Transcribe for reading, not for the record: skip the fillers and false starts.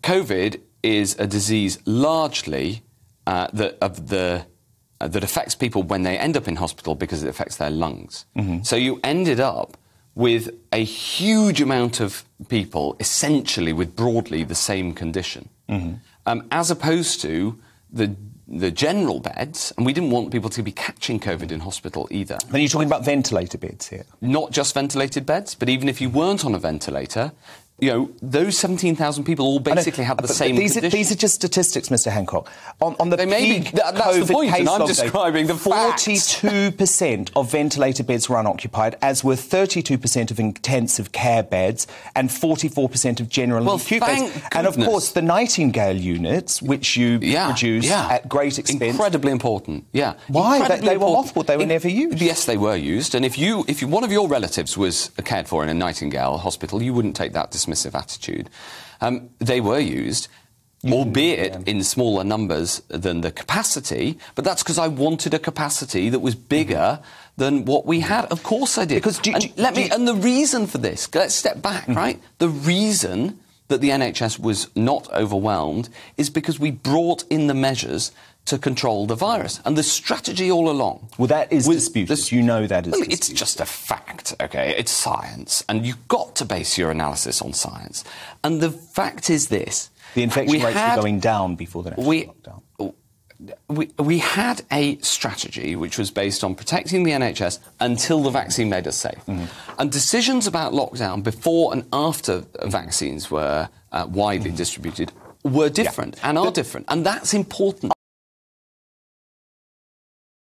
COVID is a disease largely that affects people when they end up in hospital because it affects their lungs. So you ended up with a huge amount of people essentially with broadly the same condition, as opposed to the general beds, and we didn't want people to be catching COVID in hospital either. But you're talking about ventilator beds here? Not just ventilated beds, but even if you weren't on a ventilator, you know, those 17,000 people all basically had the same condition. These are just statistics, Mr. Hancock. On the peak that's COVID the point, case and I'm lockdown, describing the facts. 42% of ventilator beds were unoccupied, as were 32% of intensive care beds and 44% of general and acute beds. And, of course, the Nightingale units, which you produced at great expense. Incredibly important, Why? They were mothballed. They were never used. Yes, they were used. And if one of your relatives was cared for in a Nightingale hospital, you wouldn't take that dismissive attitude. They were used, albeit in smaller numbers than the capacity, but that's because I wanted a capacity that was bigger than what we had. Of course I did. Because and the reason for this, let's step back, right? The reason that the NHS was not overwhelmed is because we brought in the measures to control the virus. And the strategy all along... Well, that is disputed. You know that is disputed. It's just a fact, OK? It's science. And you've got to base your analysis on science. And the fact is this... The infection rates were going down before the national lockdown. We had a strategy which was based on protecting the NHS until the vaccine made us safe. And decisions about lockdown before and after vaccines were widely distributed were different and are different. And that's important.